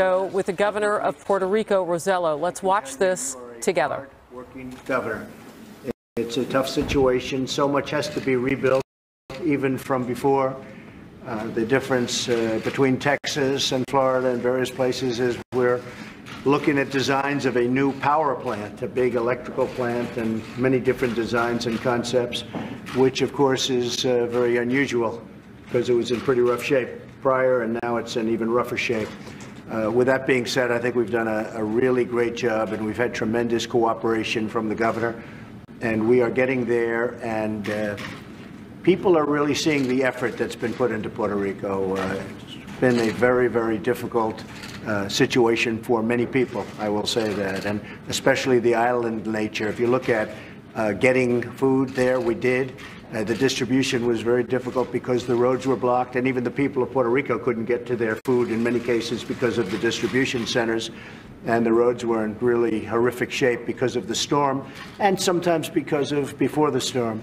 with the governor of Puerto Rico, Rossello. Let's watch this together. Working governor. It's a tough situation. So much has to be rebuilt, even from before. The difference between Texas and Florida and various places is we're looking at designs of a new power plant, a big electrical plant, and many different designs and concepts, which of course is very unusual because it was in pretty rough shape prior and now it's in even rougher shape. With that being said, I think we've done a really great job and we've had tremendous cooperation from the governor, and we are getting there, and people are really seeing the effort that's been put into Puerto Rico. It's been a very, very difficult situation for many people, I will say that, and especially the island nature. If you look at getting food there, we did. The distribution was very difficult because the roads were blocked, and even the people of Puerto Rico couldn't get to their food in many cases because of the distribution centers, and the roads were in really horrific shape because of the storm, and sometimes because of before the storm.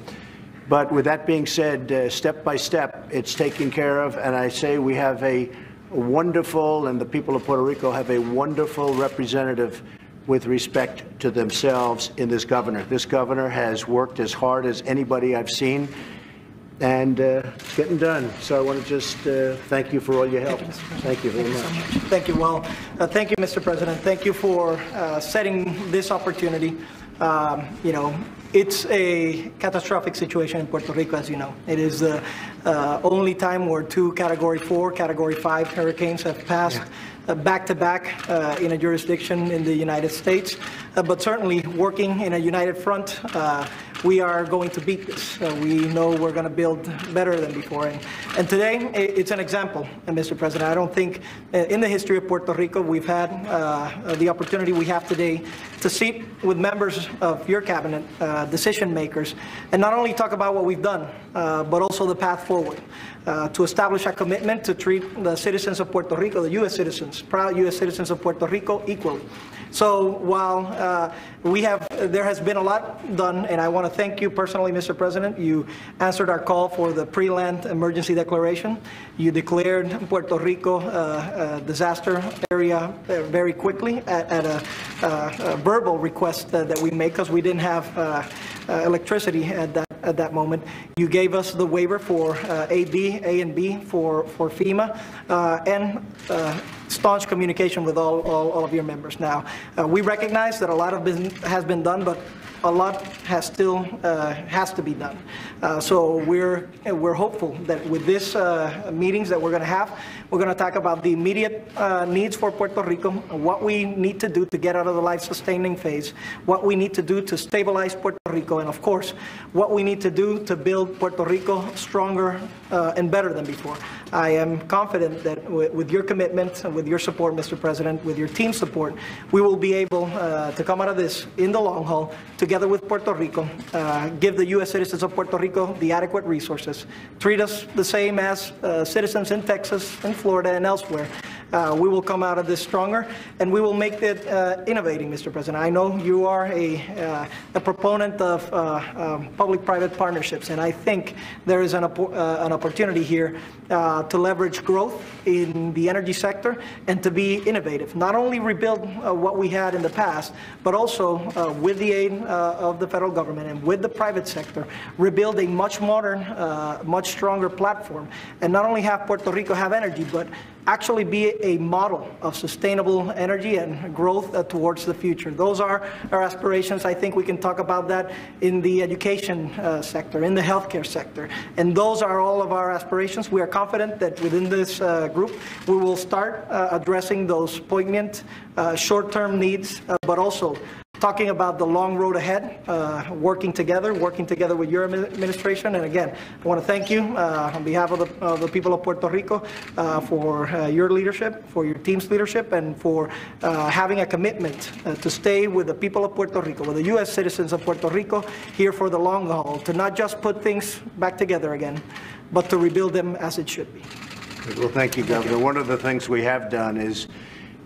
But with that being said, step by step, it's taken care of, and I say we have a wonderful, and the people of Puerto Rico have a wonderful representative with respect to themselves in this governor. This governor has worked as hard as anybody I've seen, and getting done. So I want to just thank you for all your help. Thank you very much. Thank you. Well, thank you, Mr. President. Thank you for setting this opportunity. You know, it's a catastrophic situation in Puerto Rico, as you know. It is the only time where two Category 4, Category 5 hurricanes have passed back-to-back in a jurisdiction in the United States. But certainly working in a united front, we are going to beat this. We know we're going to build better than before. And today, it's an example, Mr. President. I don't think in the history of Puerto Rico we've had the opportunity we have today to sit with members of your cabinet, decision makers, and not only talk about what we've done, but also the path forward. To establish a commitment to treat the citizens of Puerto Rico, the U.S. citizens, proud U.S. citizens of Puerto Rico, equally. So while there has been a lot done, and I want to thank you personally, Mr. President. You answered our call for the pre-land emergency declaration. You declared Puerto Rico a disaster area very quickly at a verbal request that we made because we didn't have electricity at that moment. You gave us the waiver for A and B for FEMA, and staunch communication with all of your members. Now, we recognize that a lot of business has been done, but a lot has to be done. So we're hopeful that with this meetings that we're going to have, we're going to talk about the immediate needs for Puerto Rico, what we need to do to get out of the life-sustaining phase, what we need to do to stabilize Puerto Rico, and of course, what we need to do to build Puerto Rico stronger and better than before. I am confident that with your commitment, with your support, Mr. President, with your team's support, we will be able to come out of this in the long haul, together with Puerto Rico, give the U.S. citizens of Puerto Rico the adequate resources, treat us the same as citizens in Texas and Florida and elsewhere. We will come out of this stronger, and we will make it innovating, Mr. President. I know you are a proponent of public-private partnerships, and I think there is an opportunity here to leverage growth in the energy sector and to be innovative. Not only rebuild what we had in the past, but also with the aid of the federal government and with the private sector, rebuild a much modern, much stronger platform, and not only have Puerto Rico have energy, but actually be a model of sustainable energy and growth towards the future. Those are our aspirations. I think we can talk about that in the education sector, in the healthcare sector, and those are all of our aspirations. We are confident that within this group, we will start addressing those poignant short-term needs, but also talking about the long road ahead, working together with your administration. And again, I want to thank you on behalf of the people of Puerto Rico for your leadership, for your team's leadership, and for having a commitment to stay with the people of Puerto Rico, with the U.S. citizens of Puerto Rico, here for the long haul, to not just put things back together again, but to rebuild them as it should be. Well, thank you, Governor. One of the things we have done is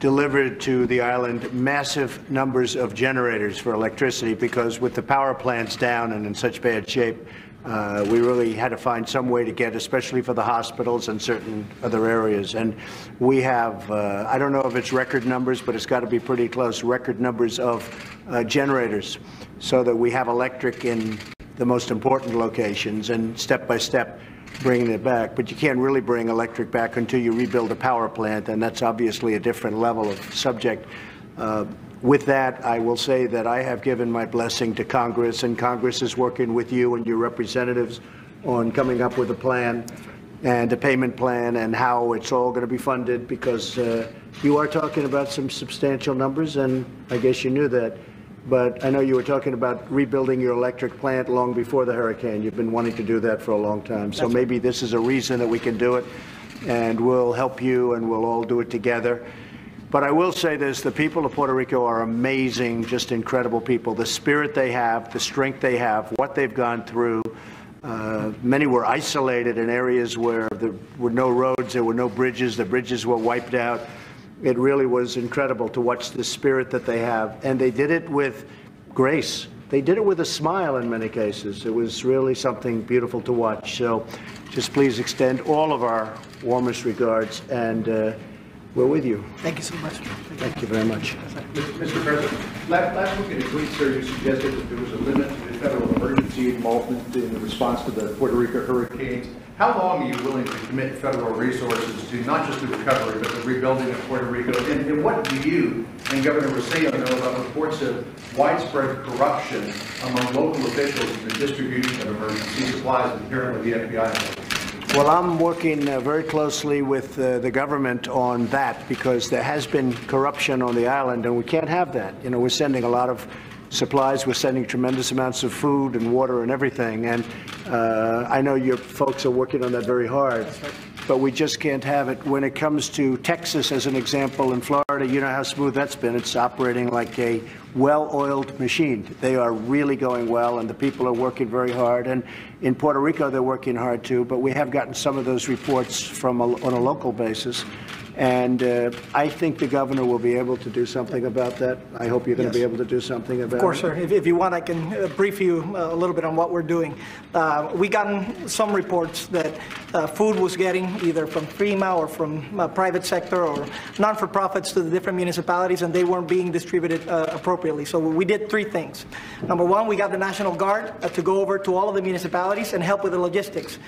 delivered to the island massive numbers of generators for electricity, because with the power plants down and in such bad shape, We really had to find some way to get, especially for the hospitals and certain other areas. And we have, I don't know if it's record numbers, but it's got to be pretty close, record numbers of generators, so that we have electric in the most important locations and step by step bringing it back. But you can't really bring electric back until you rebuild a power plant, and that's obviously a different level of subject. With that, I will say that I have given my blessing to Congress, and Congress is working with you and your representatives on coming up with a plan and a payment plan and how it's all going to be funded, because you are talking about some substantial numbers, and I guess you knew that. But I know you were talking about rebuilding your electric plant long before the hurricane. You've been wanting to do that for a long time. So maybe this is a reason that we can do it, and we'll help you, and we'll all do it together. But I will say this, the people of Puerto Rico are amazing, just incredible people. The spirit they have, the strength they have, what they've gone through. Many were isolated in areas where there were no roads, there were no bridges, the bridges were wiped out. It really was incredible to watch the spirit that they have. And they did it with grace. They did it with a smile in many cases. It was really something beautiful to watch. So just please extend all of our warmest regards, and we're with you. Thank you so much. Thank you very much. Mr. President, last week in a tweet, sir, you suggested that there was a limit to federal emergency involvement in the response to the Puerto Rico hurricanes. How long are you willing to commit federal resources to not just the recovery, but the rebuilding of Puerto Rico? And what do you and Governor Rossello know about reports of widespread corruption among local officials in the distribution of emergency supplies, and apparently the FBI? Well, I'm working very closely with the government on that, because there has been corruption on the island, and we can't have that. You know, we're sending a lot of supplies, we're sending tremendous amounts of food and water and everything, and I know your folks are working on that very hard. But we just can't have it. When it comes to Texas, as an example, and Florida, you know how smooth that's been. It's operating like a well-oiled machine. They are really going well, and the people are working very hard. And in Puerto Rico, they're working hard too. But we have gotten some of those reports from on a local basis. And I think the governor will be able to do something about that. I hope you're going to be able to do something about it. Of course, sir. If you want, I can brief you a little bit on what we're doing. We gotten some reports that food was getting either from FEMA or from private sector or non-for-profits to the different municipalities, and they weren't being distributed appropriately. So we did three things. Number one, we got the National Guard to go over to all of the municipalities and help with the logistics,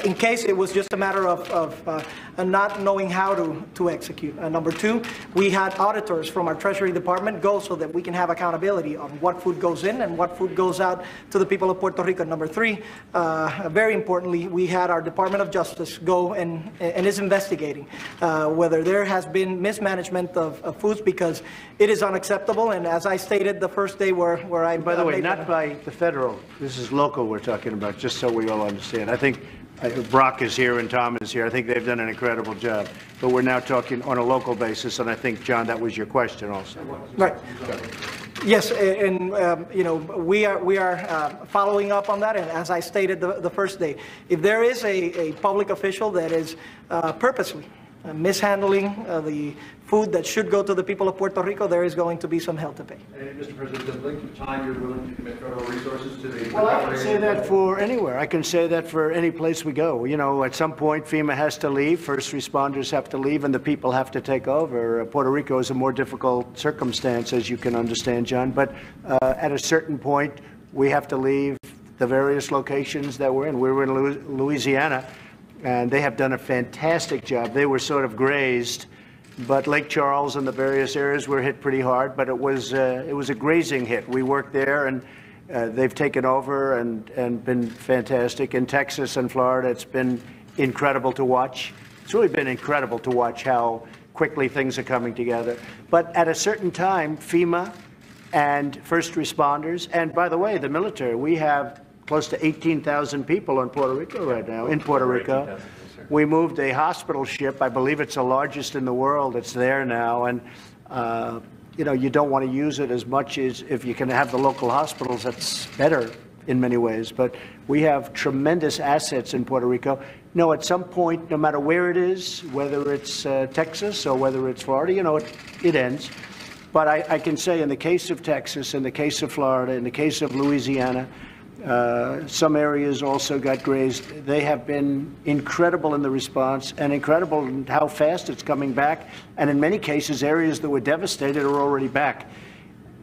in case it was just a matter of not knowing how to execute. Number two, we had auditors from our Treasury Department go so that we can have accountability on what food goes in and what food goes out to the people of Puerto Rico. Number three, very importantly, we had our Department of Justice go and is investigating whether there has been mismanagement of foods, because it is unacceptable. And as I stated the first day where I... By the way, not by the federal. This is local we're talking about, just so we all understand. I think Brock is here and Tom is here. I think they've done an incredible job. But we're now talking on a local basis, and I think, John, that was your question also. Right. Yes, and you know, we are following up on that. And as I stated the first day, if there is a public official that is purposely mishandling the food that should go to the people of Puerto Rico, there is going to be some hell to pay. And Mr. President, the length of time you're willing to commit federal resources to the... Well, I can say that for anywhere. I can say that for any place we go. You know, at some point, FEMA has to leave, first responders have to leave, and the people have to take over. Puerto Rico is a more difficult circumstance, as you can understand, John. But at a certain point, we have to leave the various locations that we're in. We were in Louisiana, and they have done a fantastic job. They were sort of grazed, but Lake Charles and the various areas were hit pretty hard, but it was a grazing hit. We worked there, and they've taken over and been fantastic. In Texas and Florida, it's been incredible to watch. It's really been incredible to watch how quickly things are coming together. But at a certain time, FEMA and first responders, and by the way, the military, we have close to 18,000 people in Puerto Rico right now, in Puerto Rico. We moved a hospital ship. I believe it's the largest in the world. It's there now. And, you know, you don't want to use it as much as if you can have the local hospitals. That's better in many ways. But we have tremendous assets in Puerto Rico. No, at some point, no matter where it is, whether it's Texas or whether it's Florida, you know, it ends. But I can say in the case of Texas, in the case of Florida, in the case of Louisiana, Some areas also got grazed. They have been incredible in the response and incredible in how fast it's coming back. And in many cases, areas that were devastated are already back.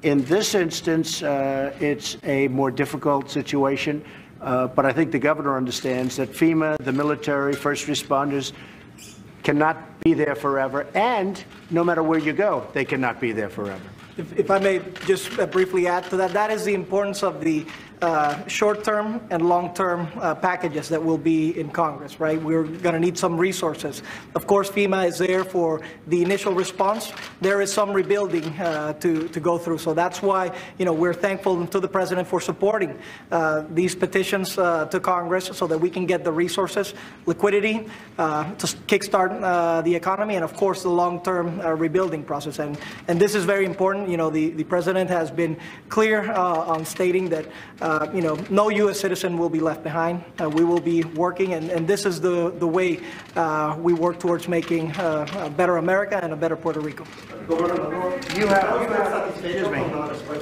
In this instance, it's a more difficult situation. But I think the governor understands that FEMA, the military, first responders cannot be there forever. And no matter where you go, they cannot be there forever. If I may just briefly add to that, that is the importance of the short-term and long-term packages that will be in Congress, right? We're going to need some resources. Of course, FEMA is there for the initial response. There is some rebuilding to go through. So that's why, we're thankful to the President for supporting these petitions to Congress so that we can get the resources, liquidity, to kickstart the economy, and of course, the long-term rebuilding process. And this is very important. The President has been clear on stating that no U.S. citizen will be left behind. We will be working, and this is the way we work towards making a better America and a better Puerto Rico.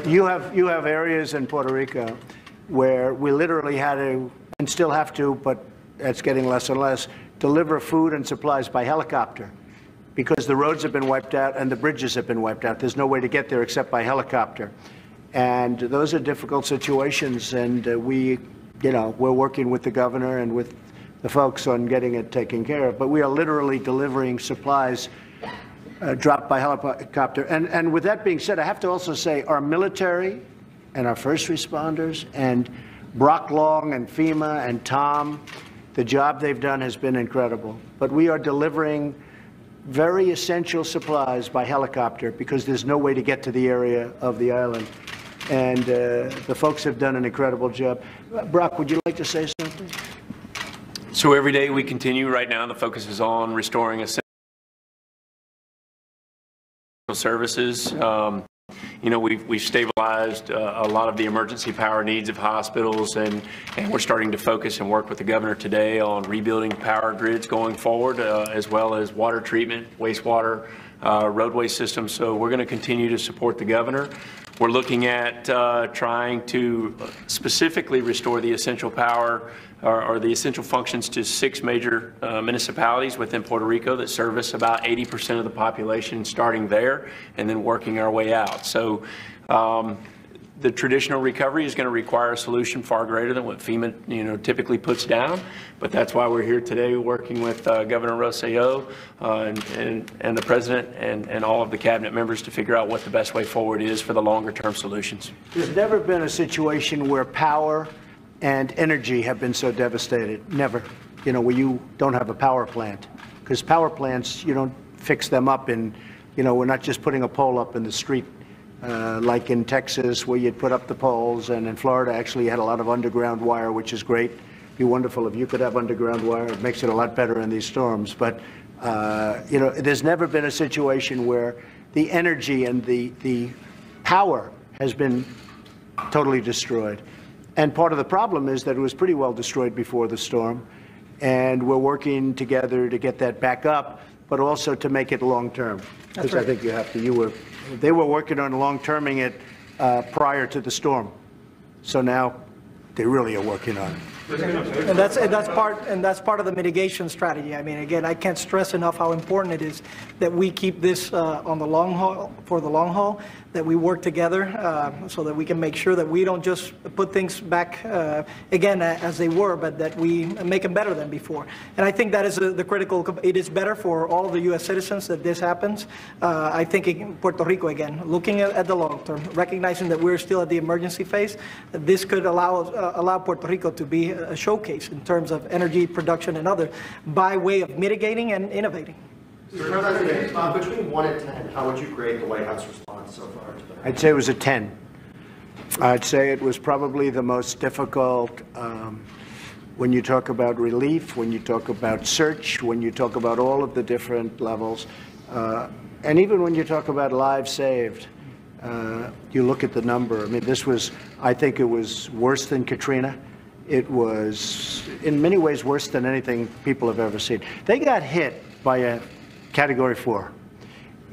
You have areas in Puerto Rico where we literally had to, and still have to, but it's getting less and less, deliver food and supplies by helicopter because the roads have been wiped out and the bridges have been wiped out. There's no way to get there except by helicopter. And those are difficult situations, and we're working with the governor and with the folks on getting it taken care of. But we are literally delivering supplies dropped by helicopter. And with that being said, I have to also say our military and our first responders and Brock Long and FEMA and Tom, the job they've done has been incredible. But we are delivering very essential supplies by helicopter because there's no way to get to the area of the island. And the folks have done an incredible job. Brock, would you like to say something? So every day we continue. Right now the focus is on restoring essential services. We've stabilized a lot of the emergency power needs of hospitals, and we're starting to focus and work with the governor today on rebuilding power grids going forward, as well as water treatment, wastewater, roadway systems. So we're going to continue to support the governor. We're looking at trying to specifically restore the essential power or the essential functions to 6 major municipalities within Puerto Rico that service about 80% of the population, starting there and then working our way out. So the traditional recovery is going to require a solution far greater than what FEMA typically puts down, but that's why we're here today working with Governor Rossello and the President and all of the cabinet members to figure out what the best way forward is for the longer term solutions. There's never been a situation where power and energy have been so devastated. Never. Where you don't have a power plant, because power plants, you don't fix them up in, we're not just putting a pole up in the street. Like in Texas, where you'd put up the poles, and in Florida, actually, you had a lot of underground wire, which is great. It'd be wonderful if you could have underground wire. It makes it a lot better in these storms. But, there's never been a situation where the energy and the power has been totally destroyed. And part of the problem is that it was pretty well destroyed before the storm. And we're working together to get that back up, but also to make it long-term. Because I think you have to. They were working on long-terming it prior to the storm. So now they really are working on it. And that's part of the mitigation strategy. I mean, again, I can't stress enough how important it is that we keep this on the long haul, for the long haul, that we work together so that we can make sure that we don't just put things back again as they were, but that we make them better than before. And I think that is the critical. It is better for all of the U.S. citizens that this happens. I think in Puerto Rico, again, looking at the long term, recognizing that we're still at the emergency phase, this could allow Puerto Rico to be a showcase in terms of energy production and other by way of mitigating and innovating. Mr. President, between 1 and 10, how would you grade the White House response so far? I'd say it was a 10. I'd say it was probably the most difficult when you talk about relief, when you talk about search, when you talk about all of the different levels, and even when you talk about lives saved. You look at the number. I mean, I think it was worse than Katrina. It was, in many ways, worse than anything people have ever seen. They got hit by a Category 4,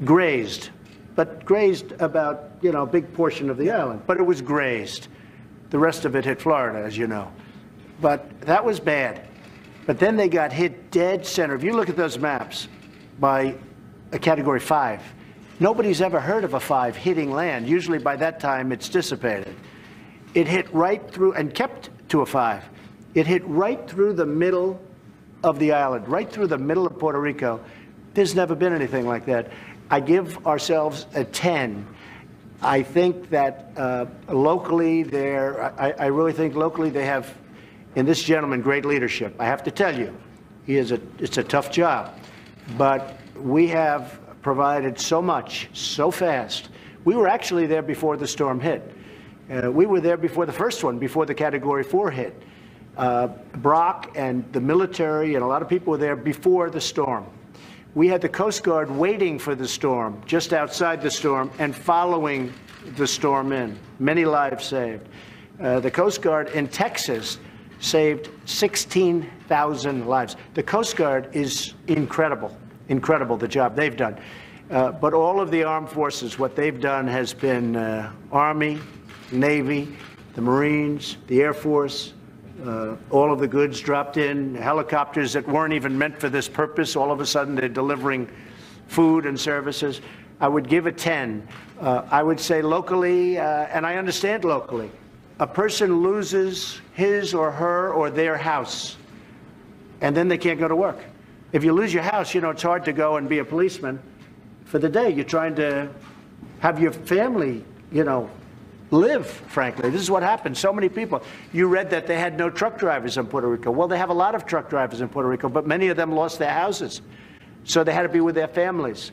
grazed, but grazed about, a big portion of the island, but it was grazed. The rest of it hit Florida, as you know. But that was bad. But then they got hit dead center. If you look at those maps by a Category 5, nobody's ever heard of a 5 hitting land. Usually by that time it's dissipated. It hit right through and kept to a 5. It hit right through the middle of the island, right through the middle of Puerto Rico. There's never been anything like that. I give ourselves a 10. I think that locally I really think locally they have, in this gentleman, great leadership. I have to tell you, it's a tough job, but we have provided so much, so fast. We were actually there before the storm hit. We were there before the first one, before the Category 4 hit. Brock and the military and a lot of people were there before the storm. We had the Coast Guard waiting for the storm, just outside the storm, and following the storm in. Many lives saved. The Coast Guard in Texas saved 16,000 lives. The Coast Guard is incredible, the job they've done. But all of the armed forces, what they've done has been Army, Navy, the Marines, the Air Force, all of the goods dropped in, helicopters that weren't even meant for this purpose. All of a sudden, they're delivering food and services. I would give it 10. I would say locally, and I understand locally, a person loses his or her or their house, and then they can't go to work. If you lose your house, you know, it's hard to go and be a policeman for the day. You're trying to have your family, you know, live, frankly. This is what happened. So many people. You read that they had no truck drivers in Puerto Rico. Well, they have a lot of truck drivers in Puerto Rico, but many of them lost their houses. So they had to be with their families.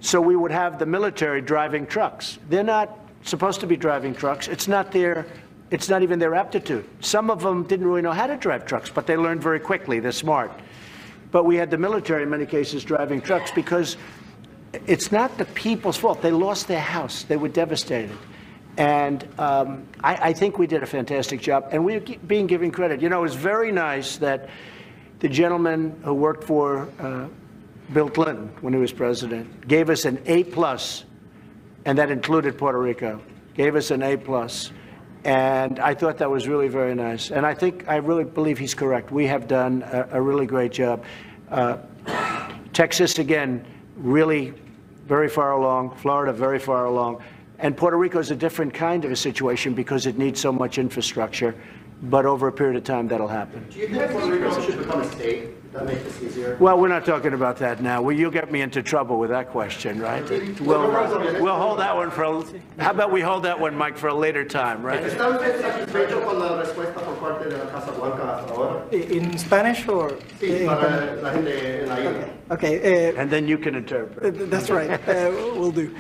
So we would have the military driving trucks. They're not supposed to be driving trucks. It's not even their aptitude. Some of them didn't really know how to drive trucks, but they learned very quickly. They're smart. But we had the military in many cases driving trucks because it's not the people's fault. They lost their house. They were devastated. And I think we did a fantastic job, and we're being given credit. You know, it was very nice that the gentleman who worked for Bill Clinton when he was president gave us an A+, and that included Puerto Rico, gave us an A+. And I thought that was really very nice. And I really believe he's correct. We have done a really great job. Texas, again, really very far along. Florida, very far along. And Puerto Rico is a different kind of a situation because it needs so much infrastructure. But over a period of time, that'll happen. Do you think Puerto Rico should become a state? That makes this easier? Well, we're not talking about that now. Well, you'll get me into trouble with that question, right? We'll hold that one for how about we hold that one, Mike, for a later time, right? ¿Está usted satisfecho con la respuesta por parte de la Casa Blanca hasta ahora? In Spanish or? Sí, para la gente en la isla. Okay. And then you can interpret. That's right. We'll do.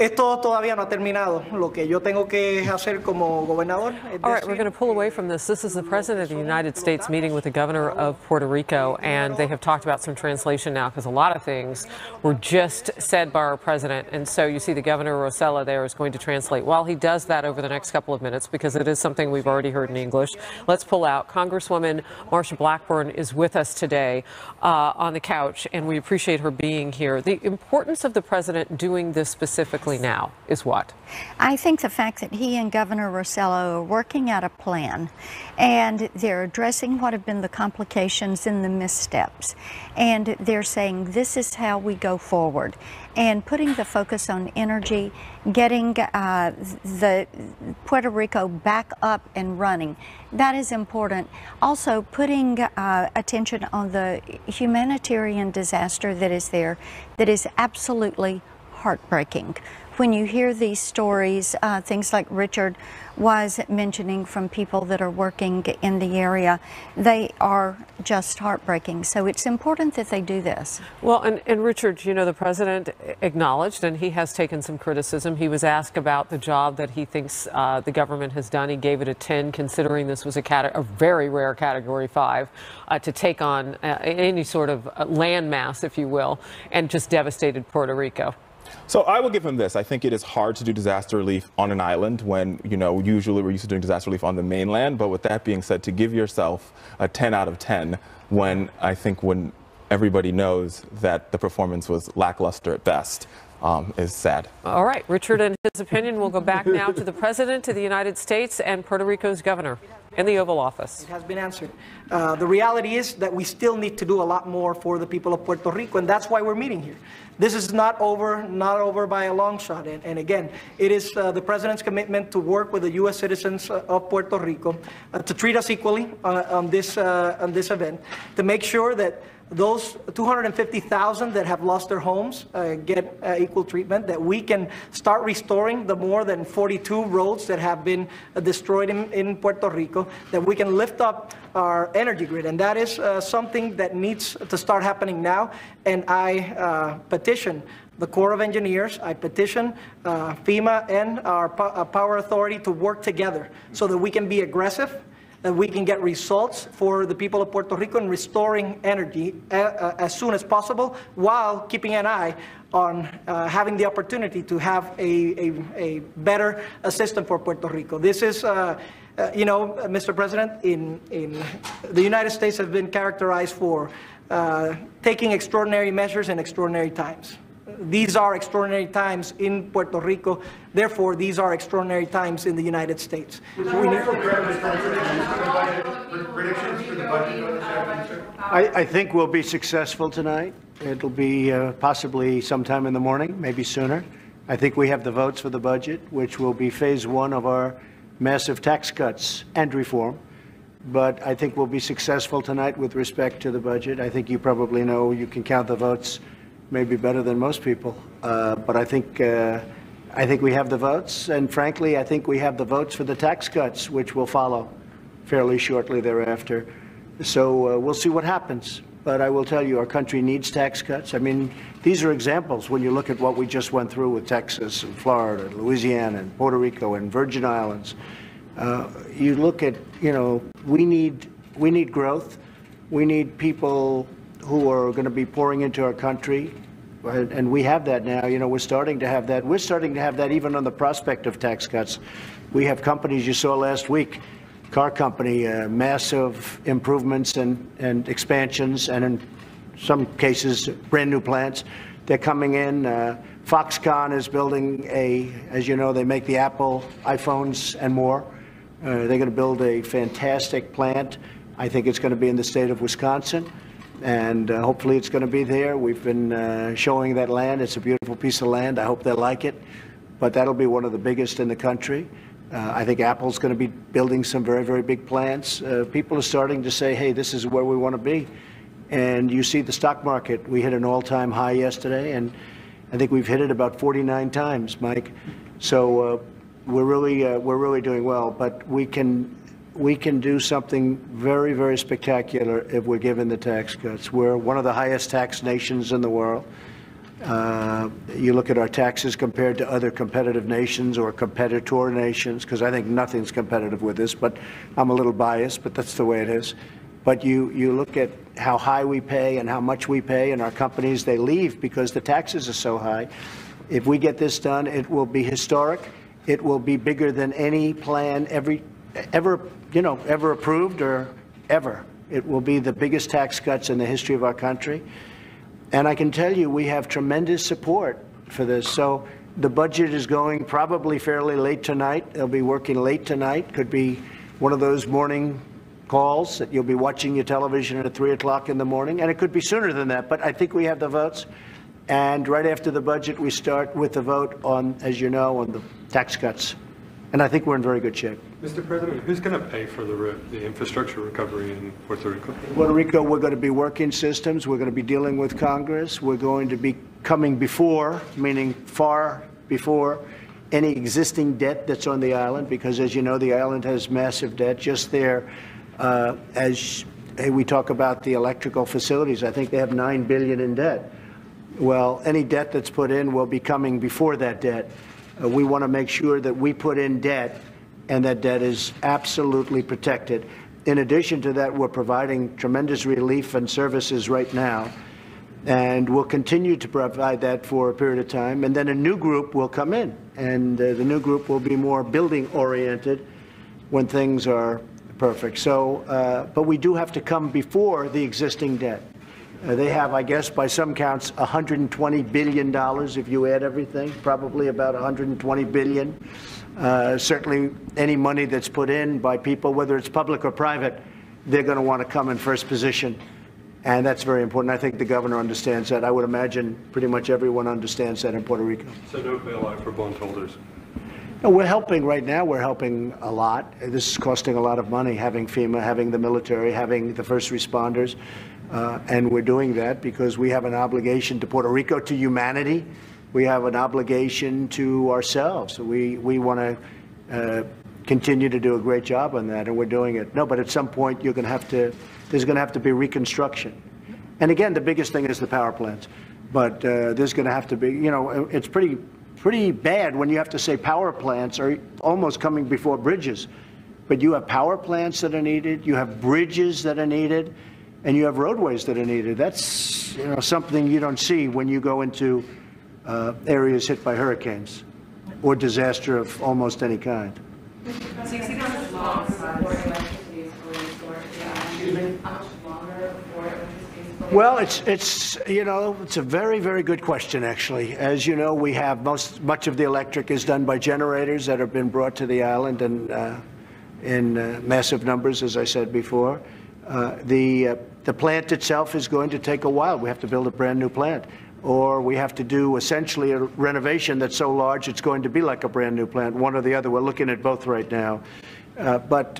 Esto todavía no ha terminado. Lo que yo tengo que hacer como gobernador. All right, we're going to pull away from this. This is the President of the United States meeting with the governor of Puerto Rico, and they have talked about some translation now because a lot of things were just said by our president. And so you see the governor, Rossello, there is going to translate. While he does that over the next couple of minutes, because it is something we've already heard in English, let's pull out. Congresswoman Marsha Blackburn is with us today on the couch, and we appreciate her being here. The importance of the president doing this specifically now is what? I think the fact that he and Governor Rossello are working out a plan, and they're addressing what have been the complications and the missteps, and they're saying this is how we go forward, and putting the focus on energy, getting the Puerto Rico back up and running. That is important. Also putting attention on the humanitarian disaster that is there, that is absolutely heartbreaking. When you hear these stories, things like Richard was mentioning from people that are working in the area, they are just heartbreaking. So it's important that they do this. Well, and Richard, you know, the president acknowledged, and he has taken some criticism. He was asked about the job that he thinks the government has done. He gave it a 10, considering this was a very rare Category 5 to take on any sort of landmass, if you will, and just devastated Puerto Rico. So I will give him this. I think it is hard to do disaster relief on an island when, you know, usually we're used to doing disaster relief on the mainland. But with that being said, to give yourself a 10 out of 10 when everybody knows that the performance was lackluster at best, is sad. All right, Richard and his opinion. We'll go back now to the President of the United States and Puerto Rico's governor in the Oval Office. It has been answered. The reality is that we still need to do a lot more for the people of Puerto Rico, and that's why we're meeting here. This is not over by a long shot. And again, it is the President's commitment to work with the U.S. citizens of Puerto Rico to treat us equally on this event, to make sure that those 250,000 that have lost their homes get equal treatment, that we can start restoring the more than 42 roads that have been destroyed in Puerto Rico, that we can lift up our energy grid. And that is something that needs to start happening now. And I petition the Corps of Engineers, I petition FEMA and our Power Authority to work together so that we can be aggressive, that we can get results for the people of Puerto Rico in restoring energy as soon as possible, while keeping an eye on having the opportunity to have a better system for Puerto Rico. This is, you know, Mr. President, in the United States has been characterized for taking extraordinary measures in extraordinary times. These are extraordinary times in Puerto Rico. Therefore, these are extraordinary times in the United States. I think we'll be successful tonight. It'll be possibly sometime in the morning, maybe sooner. I think we have the votes for the budget, which will be phase one of our massive tax cuts and reform. But I think we'll be successful tonight with respect to the budget. I think you probably know you can count the votes maybe better than most people. But I think we have the votes, and frankly, I think we have the votes for the tax cuts, which will follow fairly shortly thereafter. So we'll see what happens. But I will tell you, our country needs tax cuts. I mean, these are examples when you look at what we just went through with Texas and Florida, and Louisiana, and Puerto Rico, and Virgin Islands. You look at, you know, we need growth. We need people who are going to be pouring into our country, and we have that now. You know, we're starting to have that. We're starting to have that even on the prospect of tax cuts. We have companies, you saw last week, car company, massive improvements and expansions, and in some cases, brand new plants. They're coming in. Foxconn is building as you know, they make the Apple iPhones and more. They're going to build a fantastic plant. I think it's going to be in the state of Wisconsin. And hopefully it's going to be there. We've been showing that land. It's a beautiful piece of land. I hope they like it. But that'll be one of the biggest in the country. I think Apple's going to be building some very, very big plants. People are starting to say, hey, this is where we want to be. And you see the stock market. We hit an all-time high yesterday, and I think we've hit it about 49 times, Mike. So we're really doing well. But we can do something very, very spectacular if we're given the tax cuts. We're one of the highest tax nations in the world. You look at our taxes compared to other competitive nations or competitor nations, because I think nothing's competitive with this, but I'm a little biased, but that's the way it is. But you look at how high we pay and how much we pay, and our companies, they leave because the taxes are so high. If we get this done, it will be historic. It will be bigger than any plan ever approved or ever. It will be the biggest tax cuts in the history of our country. And I can tell you, we have tremendous support for this. So the budget is going probably fairly late tonight. They'll be working late tonight. Could be one of those morning calls that you'll be watching your television at 3 o'clock in the morning. And it could be sooner than that. But I think we have the votes. And right after the budget, we start with the vote on, as you know, on the tax cuts. And I think we're in very good shape. Mr. President, who's going to pay for the infrastructure recovery in Puerto Rico? In Puerto Rico, we're going to be working systems. We're going to be dealing with Congress. We're going to be coming before, meaning far before, any existing debt that's on the island, because as you know, the island has massive debt. Just there, as we talk about the electrical facilities, I think they have $9 billion in debt. Well, any debt that's put in will be coming before that debt. We want to make sure that we put in debt, and that debt is absolutely protected. In addition to that, we're providing tremendous relief and services right now, and we'll continue to provide that for a period of time. And then a new group will come in, and the new group will be more building-oriented when things are perfect. So, but we do have to come before the existing debt. They have, I guess, by some counts, $120 billion if you add everything, probably about $120 billion. Certainly, any money that's put in by people, whether it's public or private, they're going to want to come in first position. And that's very important. I think the governor understands that. I would imagine pretty much everyone understands that in Puerto Rico. So no bailout for bondholders? No, we're helping right now. We're helping a lot. This is costing a lot of money, having FEMA, having the military, having the first responders. And we're doing that because we have an obligation to Puerto Rico, to humanity. We have an obligation to ourselves. We want to continue to do a great job on that, and we're doing it. No, but at some point, there's going to have to be reconstruction. And again, the biggest thing is the power plants. But there's going to have to be, you know, it's pretty bad when you have to say power plants are almost coming before bridges. But you have power plants that are needed, you have bridges that are needed, and you have roadways that are needed. That's, you know, something you don't see when you go into areas hit by hurricanes or disaster of almost any kind. So you see how much longer before electricity is fully restored? How much longer before electricity is fully Well, it's you know, it's a very, very good question, actually. As you know, we have much of the electric is done by generators that have been brought to the island and in massive numbers, as I said before. The plant itself is going to take a while. We have to build a brand new plant. Or we have to do essentially a renovation that's so large it's going to be like a brand new plant, one or the other. We're looking at both right now. But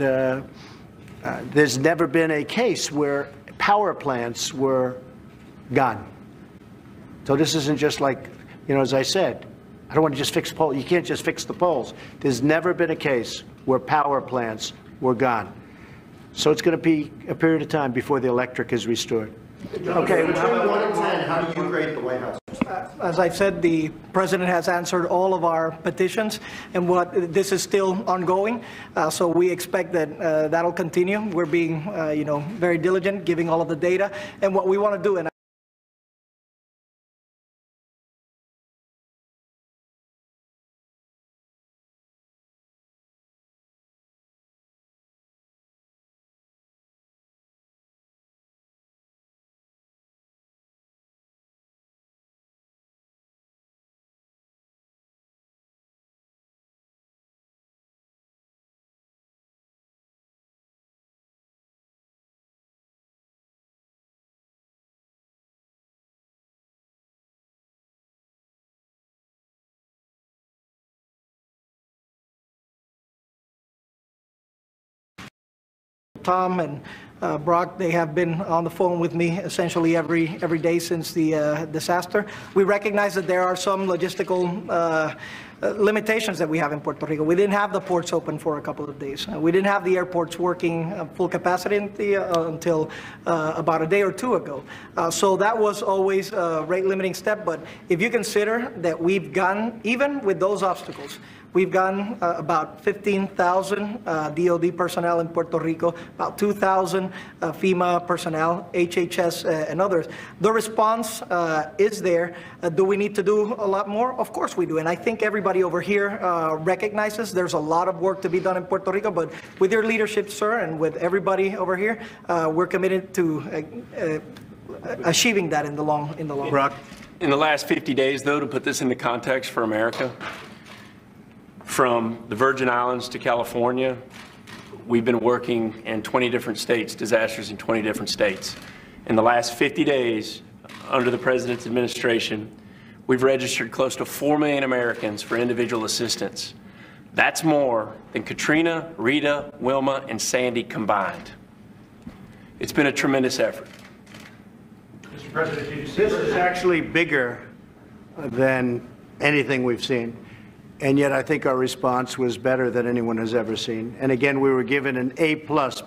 there's never been a case where power plants were gone. So this isn't just like, you know, as I said, I don't want to just fix poles. You can't just fix the poles. There's never been a case where power plants were gone. So it's going to be a period of time before the electric is restored. Okay, between 1 and 10, how do you grade the White House? As I've said, the president has answered all of our petitions, and this is still ongoing. So we expect that that'll continue. We're being, you know, very diligent, giving all of the data, and what we want to do. And Tom and Brock, they have been on the phone with me essentially every day since the disaster. We recognize that there are some logistical limitations that we have in Puerto Rico. We didn't have the ports open for a couple of days. We didn't have the airports working full capacity until about a day or two ago. So that was always a rate limiting step. But if you consider that we've gone, even with those obstacles, we've gotten about 15,000 DOD personnel in Puerto Rico, about 2,000 FEMA personnel, HHS, and others. The response is there. Do we need to do a lot more? Of course we do. And I think everybody over here recognizes there's a lot of work to be done in Puerto Rico. But with your leadership, sir, and with everybody over here, we're committed to achieving that in the long run. In the last 50 days, though, to put this into context for America, from the Virgin Islands to California, we've been working in 20 different states, disasters in 20 different states. In the last 50 days, under the President's administration, we've registered close to 4 million Americans for individual assistance. That's more than Katrina, Rita, Wilma, and Sandy combined. It's been a tremendous effort. Mr. President, did you see This is actually bigger than anything we've seen. And yet I think our response was better than anyone has ever seen. And again, we were given an A+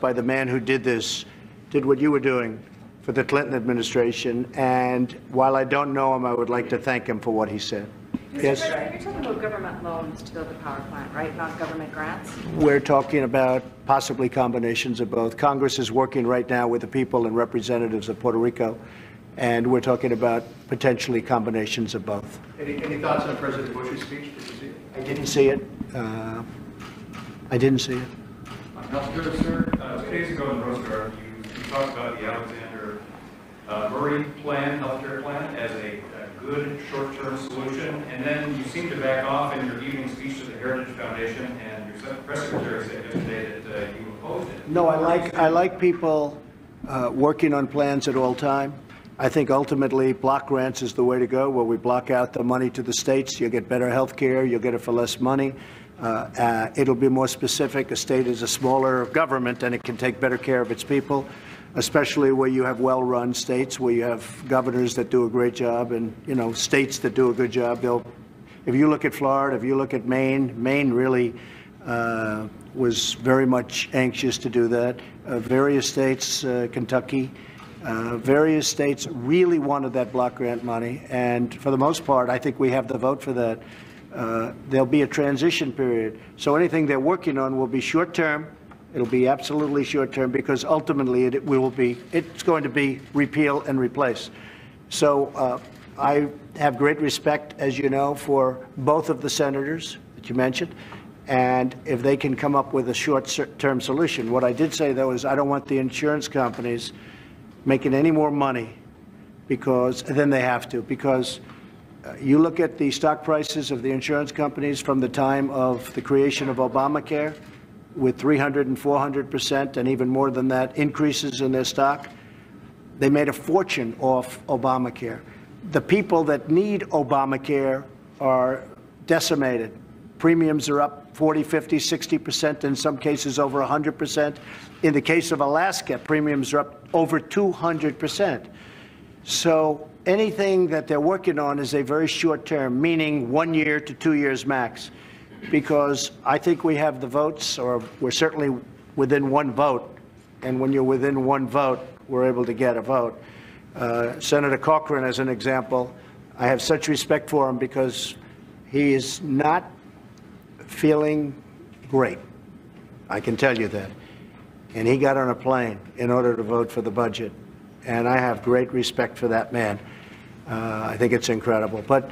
by the man who did this, did what you were doing for the Clinton administration. And while I don't know him, I would like to thank him for what he said. Yes? You're talking about government loans to build the power plant, right? Not government grants? We're talking about possibly combinations of both. Congress is working right now with the people and representatives of Puerto Rico. And we're talking about potentially combinations of both. Any thoughts on President Bush's speech? Did you see it? I didn't see it. I didn't see it. Sir, 2 days ago in Rose Garden, you talked about the Alexander Murray plan, healthcare plan, as a good short-term solution, and then you seem to back off in your evening speech to the Heritage Foundation, and your press secretary said yesterday that you opposed it. No, I like people working on plans at all time. I think ultimately block grants is the way to go, where we block out the money to the states. You'll get better health care. You'll get it for less money. It'll be more specific. A state is a smaller government, and it can take better care of its people, especially where you have well-run states, where you have governors that do a great job and, you know, states that do a good job. If you look at Florida, if you look at Maine, Maine really was very much anxious to do that. Various states, Kentucky, various states really wanted that block grant money, and for the most part, I think we have the vote for that. There'll be a transition period, so anything they're working on will be short-term. It'll be absolutely short-term because ultimately it's going to be repeal and replace. So I have great respect, as you know, for both of the senators that you mentioned, and if they can come up with a short-term solution. What I did say, though, is I don't want the insurance companies making any more money than they have to, because you look at the stock prices of the insurance companies from the time of the creation of Obamacare, with 300% and 400% and even more than that increases in their stock. They made a fortune off Obamacare. The people that need Obamacare are decimated. Premiums are up 40, 50, 60%, in some cases over 100%. In the case of Alaska, premiums are up over 200%. So anything that they're working on is a very short term, meaning 1 year to 2 years max, because I think we have the votes, or we're certainly within one vote. And when you're within one vote, we're able to get a vote. Senator Corcoran, as an example, I have such respect for him because he is not feeling great. I can tell you that. And he got on a plane in order to vote for the budget. And I have great respect for that man. I think it's incredible. But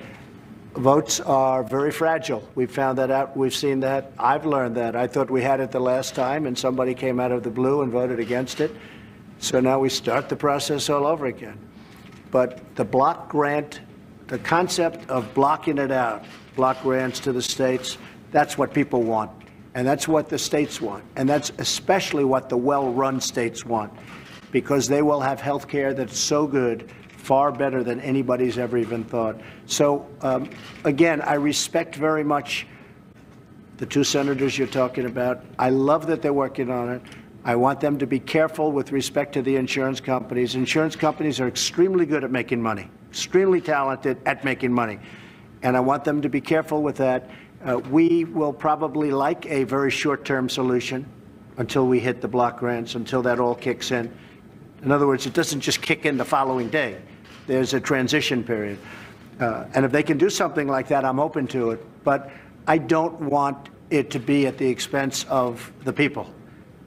votes are very fragile. We've found that out. We've seen that. I've learned that. I thought we had it the last time, and somebody came out of the blue and voted against it. So now we start the process all over again. But the block grant, the concept of blocking it out, block grants to the states, that's what people want. And that's what the states want. And that's especially what the well-run states want, because they will have health care that's so good, far better than anybody's ever even thought. So, again, I respect very much the two senators you're talking about. I love that they're working on it. I want them to be careful with respect to the insurance companies. Insurance companies are extremely good at making money, extremely talented at making money. And I want them to be careful with that. We will probably like a very short-term solution until we hit the block grants, until that all kicks in. In other words, it doesn't just kick in the following day. There's a transition period. And if they can do something like that, I'm open to it. But I don't want it to be at the expense of the people.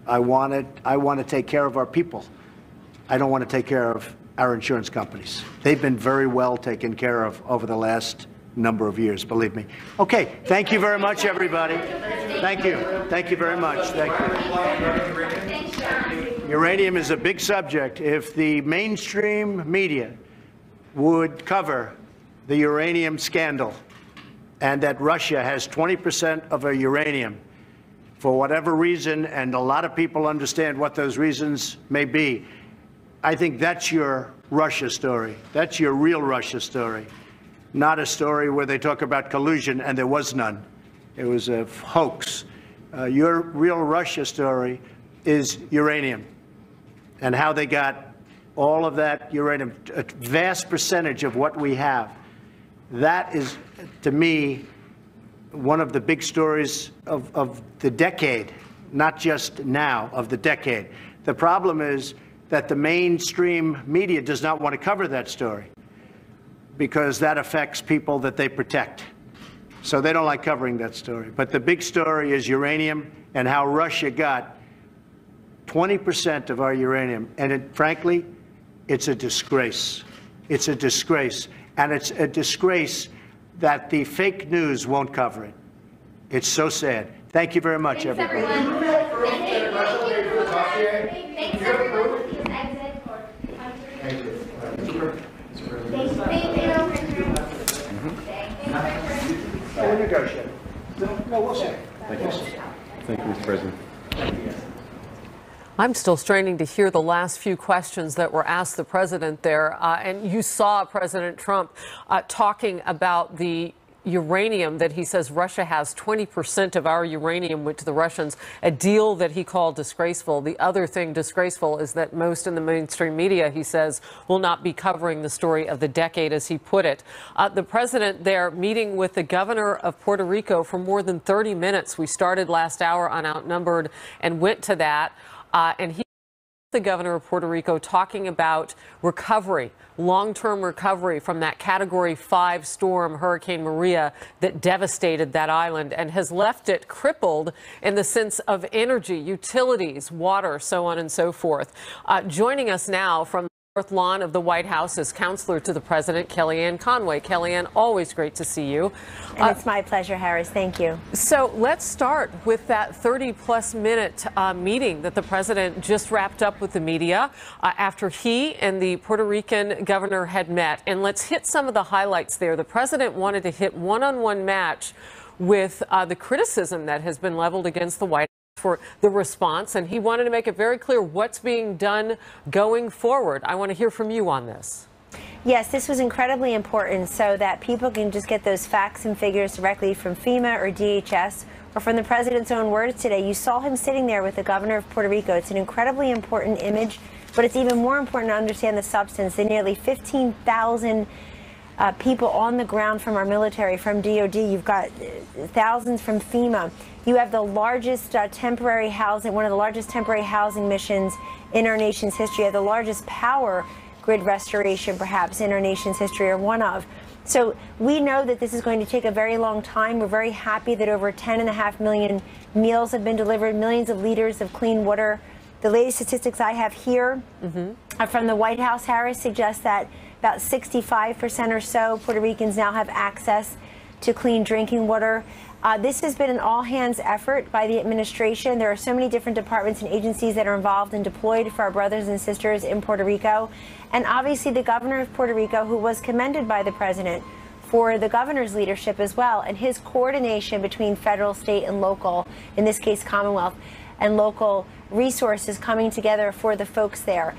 I want to take care of our people. I don't want to take care of our insurance companies. They've been very well taken care of over the last number of years, believe me. Okay, thank you very much, everybody. Thank you. Thank you very much. Thank you. Uranium is a big subject. If the mainstream media would cover the uranium scandal and that Russia has 20% of our uranium for whatever reason, and a lot of people understand what those reasons may be, I think that's your Russia story. That's your real Russia story. Not a story where they talk about collusion and there was none. It was a hoax. Your real Russia story is uranium and how they got all of that uranium, a vast percentage of what we have. That is, to me, one of the big stories of the decade, not just now, of the decade. The problem is that the mainstream media does not want to cover that story, because that affects people that they protect. So they don't like covering that story. But the big story is uranium and how Russia got 20% of our uranium. And frankly, it's a disgrace. It's a disgrace. And it's a disgrace that the fake news won't cover it. It's so sad. Thank you very much, everybody. Thanks, everyone. Please exit for country. negotiate. No, we'll see. Thank you. Thank you, Mr. President. I'm still straining to hear the last few questions that were asked the president there. And you saw President Trump talking about the uranium that he says Russia has. 20% of our uranium went to the Russians, a deal that he called disgraceful. The other thing disgraceful is that most in the mainstream media, he says, will not be covering the story of the decade, as he put it. The president there meeting with the governor of Puerto Rico for more than 30 minutes. We started last hour on Outnumbered and went to that. And he, the governor of Puerto Rico, talking about recovery, long-term recovery from that Category 5 storm, Hurricane Maria, that devastated that island and has left it crippled in the sense of energy, utilities, water, so on and so forth. Joining us now from the North Lawn of the White House is Counselor to the President, Kellyanne Conway. Kellyanne, always great to see you. And it's my pleasure, Harris. Thank you. So let's start with that 30-plus minute meeting that the President just wrapped up with the media after he and the Puerto Rican governor had met. And let's hit some of the highlights there. The President wanted to hit one-on-one match with the criticism that has been leveled against the White House for the response, and he wanted to make it very clear what's being done going forward. I want to hear from you on this. Yes, this was incredibly important so that people can just get those facts and figures directly from FEMA or DHS or from the president's own words today. You saw him sitting there with the governor of Puerto Rico. It's an incredibly important image, but it's even more important to understand the substance. The nearly 15,000 people on the ground from our military, from DOD. You've got thousands from FEMA. You have the largest temporary housing, one of the largest temporary housing missions in our nation's history. You have the largest power grid restoration, perhaps, in our nation's history, or one of. So we know that this is going to take a very long time. We're very happy that over 10.5 million meals have been delivered, millions of liters of clean water. The latest statistics I have here from the White House, Harris, suggest that about 65% or so Puerto Ricans now have access to clean drinking water. This has been an all-hands effort by the administration. There are so many different departments and agencies that are involved and deployed for our brothers and sisters in Puerto Rico. And obviously the governor of Puerto Rico, who was commended by the president for the governor's leadership as well, and his coordination between federal, state, and local, in this case Commonwealth, and local resources coming together for the folks there.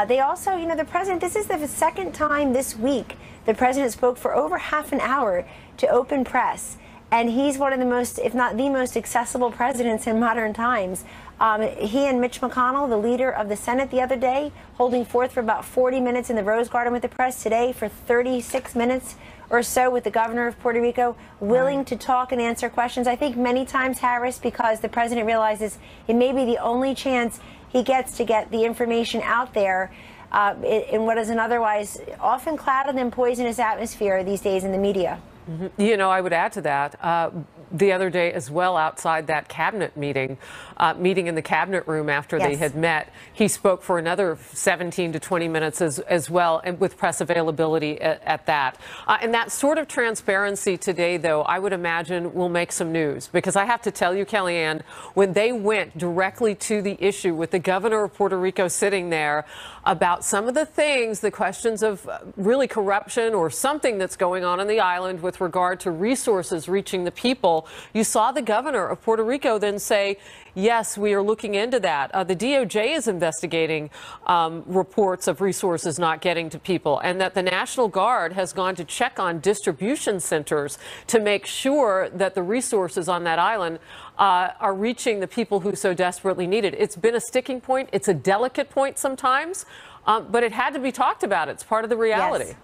They also, you know, the president, this is the second time this week the president spoke for over half an hour to open press. And he's one of the most, if not the most accessible presidents in modern times. He and Mitch McConnell, the leader of the Senate the other day, holding forth for about 40 minutes in the Rose Garden with the press, today for 36 minutes or so with the governor of Puerto Rico, willing to talk and answer questions. I think many times, Harris, because the president realizes it may be the only chance he gets to get the information out there in what is an otherwise often clouded and poisonous atmosphere these days in the media. You know, I would add to that the other day as well, outside that cabinet meeting in the cabinet room after they had met, he spoke for another 17 to 20 minutes as well, and with press availability at that. And that sort of transparency today, though, I would imagine will make some news, because I have to tell you, Kellyanne, when they went directly to the issue with the governor of Puerto Rico sitting there about some of the things, the questions of really corruption or something that's going on the island with regard to resources reaching the people, you saw the governor of Puerto Rico then say, yes, we are looking into that. The DOJ is investigating reports of resources not getting to people, and that the National Guard has gone to check on distribution centers to make sure that the resources on that island are reaching the people who so desperately need it. It's been a sticking point. It's a delicate point sometimes, but it had to be talked about. It's part of the reality. Yes.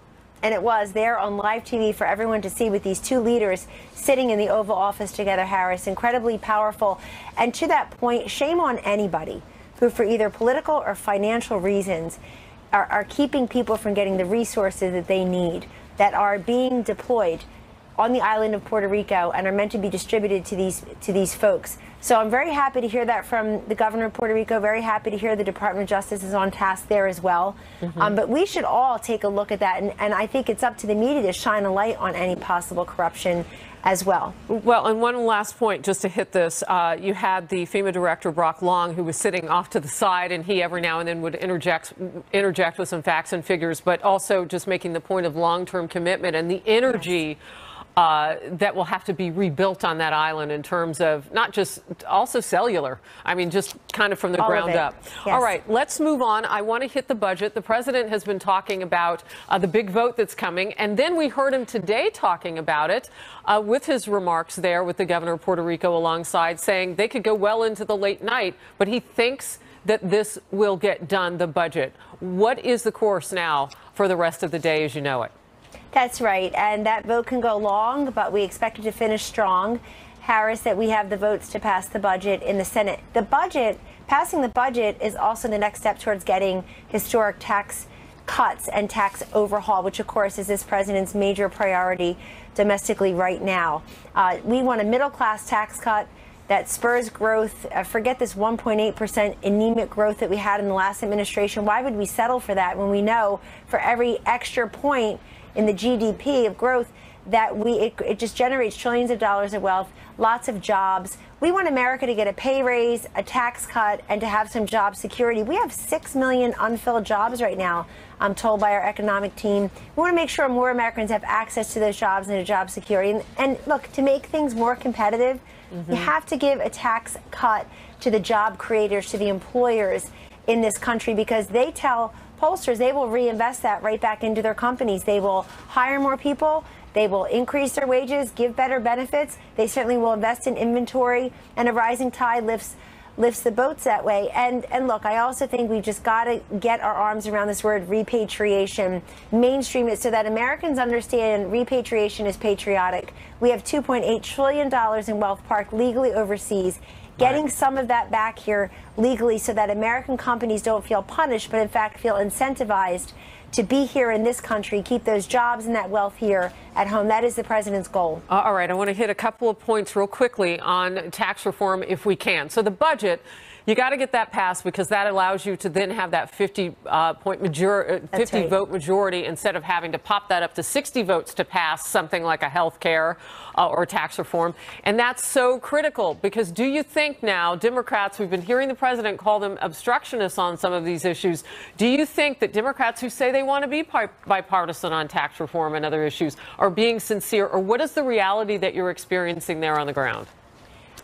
And it was there on live TV for everyone to see, with these two leaders sitting in the Oval Office together, Harris. Incredibly powerful. And to that point, shame on anybody who, for either political or financial reasons, are keeping people from getting the resources that they need, that are being deployed on the island of Puerto Rico and are meant to be distributed to these folks. So I'm very happy to hear that from the governor of Puerto Rico. Very happy to hear the Department of Justice is on task there as well. But we should all take a look at that, and I think it's up to the media to shine a light on any possible corruption as well. Well, and one last point, just to hit this, you had the FEMA director, Brock Long, who was sitting off to the side, and he every now and then would interject with some facts and figures, but also just making the point of long-term commitment and the energy that will have to be rebuilt on that island in terms of not just also cellular. I mean, just kind of from the ground up. Yes. All right, let's move on. I want to hit the budget. The president has been talking about the big vote that's coming, and then we heard him today talking about it with his remarks there with the governor of Puerto Rico alongside, saying they could go well into the late night, but he thinks that this will get done, the budget. What is the course now for the rest of the day as you know it? That's right, and that vote can go long, but we expect it to finish strong. Harris, that we have the votes to pass the budget in the Senate. The budget, passing the budget, is also the next step towards getting historic tax cuts and tax overhaul, which of course is this president's major priority domestically right now. We want a middle-class tax cut that spurs growth. Forget this 1.8% anemic growth that we had in the last administration. Why would we settle for that when we know for every extra point in the GDP of growth that it just generates trillions of dollars of wealth, lots of jobs. We want America to get a pay raise, a tax cut, and to have some job security. We have 6 million unfilled jobs right now, I'm told by our economic team. We want to make sure more Americans have access to those jobs and to job security. And look, to make things more competitive, you have to give a tax cut to the job creators, to the employers in this country, because they tell pollsters they will reinvest that right back into their companies. They will hire more people. They will increase their wages, give better benefits. They certainly will invest in inventory, and a rising tide lifts the boats that way. And look, I also think we've just got to get our arms around this word repatriation, mainstream it so that Americans understand repatriation is patriotic. We have $2.8 trillion in wealth parked legally overseas. Getting some of that back here legally so that American companies don't feel punished, but in fact feel incentivized to be here in this country, keep those jobs and that wealth here at home. That is the president's goal. All right, I want to hit a couple of points real quickly on tax reform if we can. So the budget, you got to get that passed because that allows you to then have that 50 vote majority instead of having to pop that up to 60 votes to pass something like a health care or tax reform. And that's so critical because do you think now Democrats, we've been hearing the president call them obstructionists on some of these issues. Do you think that Democrats who say they want to be bipartisan on tax reform and other issues are being sincere, or what is the reality that you're experiencing there on the ground?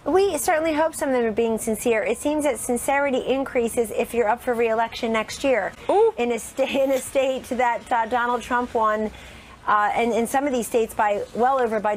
We certainly hope some of them are being sincere. It seems that sincerity increases if you're up for re-election next year. In a state that Donald Trump won, and in some of these states by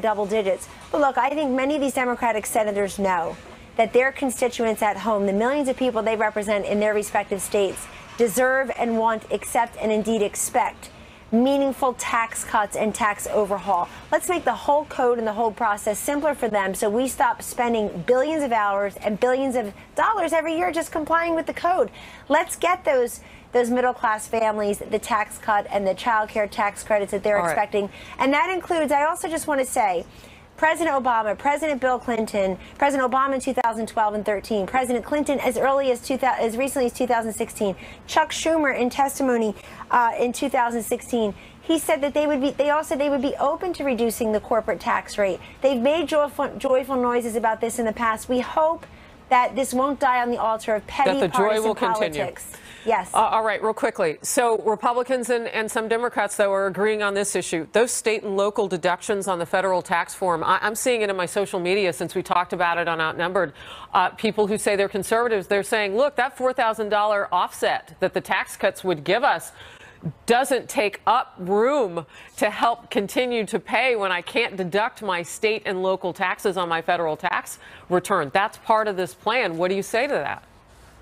double digits. But look, I think many of these Democratic senators know that their constituents at home, the millions of people they represent in their respective states, deserve and want, accept, and indeed expect meaningful tax cuts and tax overhaul. Let's make the whole code and the whole process simpler for them so we stop spending billions of hours and billions of dollars every year just complying with the code. Let's get those middle-class families the tax cut and the child care tax credits that they're expecting. And that includes, I also just want to say, President Obama, President Bill Clinton, President Obama in 2012 and 13, President Clinton as recently as 2016, Chuck Schumer in testimony in 2016. He said that they would be open to reducing the corporate tax rate. They've made joyful noises about this in the past. We hope that this won't die on the altar of petty partisan politics. Yes. All right, real quickly. So Republicans and some Democrats, though, are agreeing on this issue. Those state and local deductions on the federal tax form, I'm seeing it in my social media since we talked about it on Outnumbered. People who say they're conservatives, they're saying, look, that $4,000 offset that the tax cuts would give us doesn't take up room to help continue to pay when I can't deduct my state and local taxes on my federal tax return. That's part of this plan. What do you say to that?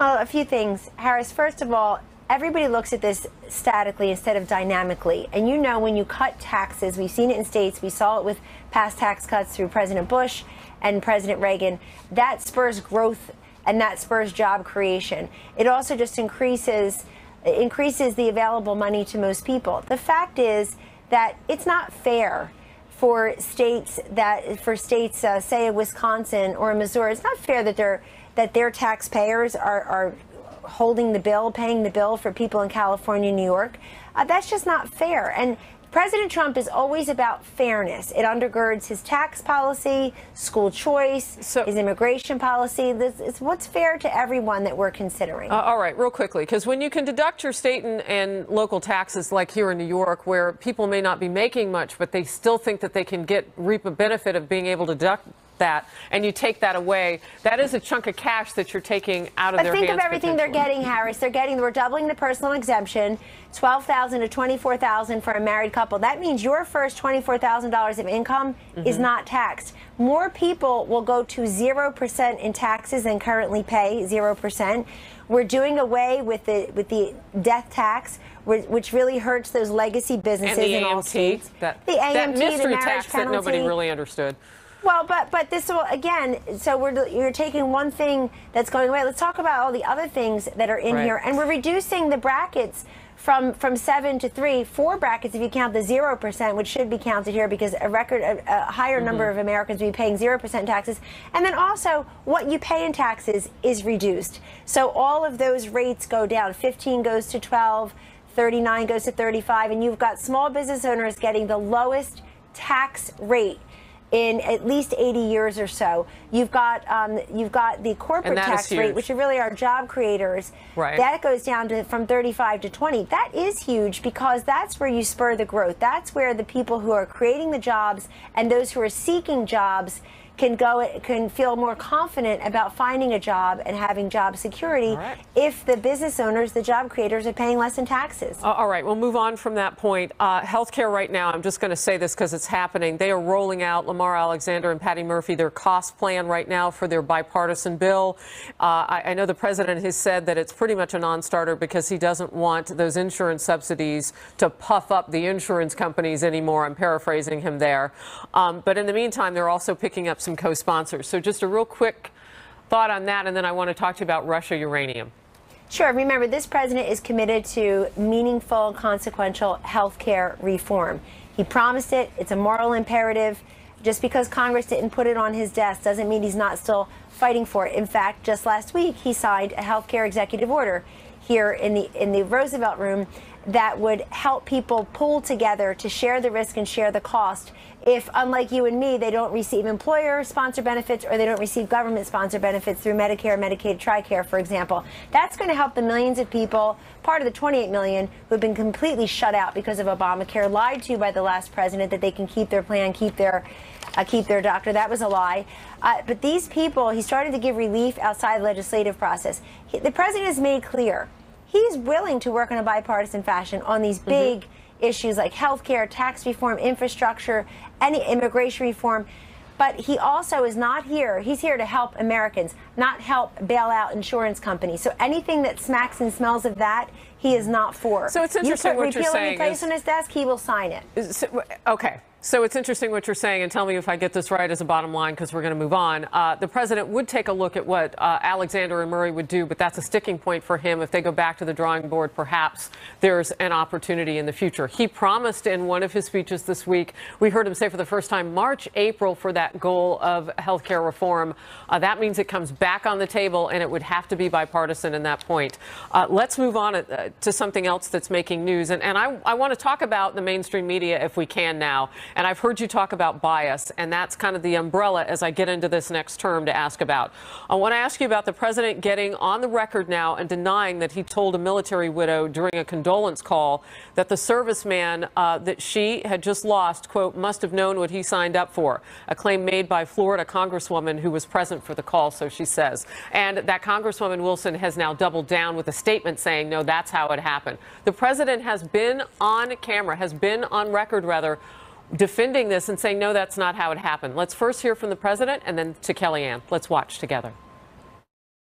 Well, a few things, Harris. First of all, everybody looks at this statically instead of dynamically. And you know, when you cut taxes, we've seen it in states. We saw it with past tax cuts through President Bush and President Reagan. That spurs growth and that spurs job creation. It also just increases the available money to most people. The fact is that it's not fair for states say Wisconsin or Missouri. It's not fair that their taxpayers are holding the bill, paying the bill for people in California and New York. That's just not fair. And President Trump is always about fairness. It undergirds his tax policy, school choice, his immigration policy. It's what's fair to everyone that we're considering. All right, real quickly, because when you can deduct your state and local taxes, like here in New York, where people may not be making much, but they still think that they can reap a benefit of being able to deduct that, and you take that away, that is a chunk of cash that you're taking out of their hands. But think of everything they're getting, Harris. We're doubling the personal exemption, $12,000 to $24,000 for a married couple. That means your first $24,000 of income is not taxed. More people will go to 0% in taxes than currently pay 0%. We're doing away with the death tax, which really hurts those legacy businesses in all states. The AMT, mystery tax that nobody really understood. Well, but this will, again, so you're taking one thing that's going away. Let's talk about all the other things that are in here. And we're reducing the brackets from 7 to 3, 4 brackets if you count the 0%, which should be counted here because a higher number of Americans will be paying 0% taxes. And then also what you pay in taxes is reduced. So all of those rates go down. 15 goes to 12, 39 goes to 35, and you've got small business owners getting the lowest tax rate in at least 80 years or so. You've got the corporate tax rate, which are really our job creators. Right. That goes down from 35 to 20. That is huge because that's where you spur the growth. That's where the people who are creating the jobs and those who are seeking jobs can feel more confident about finding a job and having job security if the business owners, the job creators, are paying less in taxes. All right, we'll move on from that point. Healthcare right now, I'm just going to say this because it's happening. They are rolling out, Lamar Alexander and Patty Murphy, their cost plan right now for their bipartisan bill. I know the president has said that it's pretty much a non-starter because he doesn't want those insurance subsidies to puff up the insurance companies anymore. I'm paraphrasing him there. But in the meantime, they're also picking up some co-sponsors. So just a real quick thought on that, and then I want to talk to you about Russia uranium. Sure. Remember, this president is committed to meaningful, consequential health care reform. He promised it. It's a moral imperative. Just because Congress didn't put it on his desk doesn't mean he's not still fighting for it. In fact, just last week, he signed a health care executive order here in the Roosevelt Room that would help people pull together to share the risk and share the cost if, unlike you and me, they don't receive employer-sponsored benefits or they don't receive government-sponsored benefits through Medicare, Medicaid, TRICARE, for example. That's going to help the millions of people, part of the 28 million, who have been completely shut out because of Obamacare, lied to by the last president that they can keep their plan, keep their doctor. That was a lie. But these people, he started to give relief outside the legislative process. The president has made clear he's willing to work in a bipartisan fashion on these big issues like health care, tax reform, infrastructure, any immigration reform. But he also is not here. He's here to help Americans, not help bail out insurance companies. So anything that smacks and smells of that, he is not for. So it's interesting what you're saying. You put repeal and replace on his desk, he will sign it. Okay. So it's interesting what you're saying, and tell me if I get this right as a bottom line, because we're going to move on. The president would take a look at what Alexander and Murray would do, but that's a sticking point for him. If they go back to the drawing board, perhaps there's an opportunity in the future. He promised in one of his speeches this week, we heard him say for the first time, March, April for that goal of health care reform. That means it comes back on the table, and it would have to be bipartisan in that point. Let's move on to something else that's making news. And I want to talk about the mainstream media if we can now. And I've heard you talk about bias, and that's kind of the umbrella as I get into this next term to ask about. I want to ask you about the president getting on the record now and denying that he told a military widow during a condolence call that the serviceman that she had just lost, quote, must have known what he signed up for. A claim made by Florida Congresswoman who was present for the call, so she says. And that Congresswoman Wilson has now doubled down with a statement saying, no, that's how it happened. The president has been on camera, has been on record, rather, defending this and saying, no, that's not how it happened. Let's first hear from the president and then to Kellyanne. Let's watch together.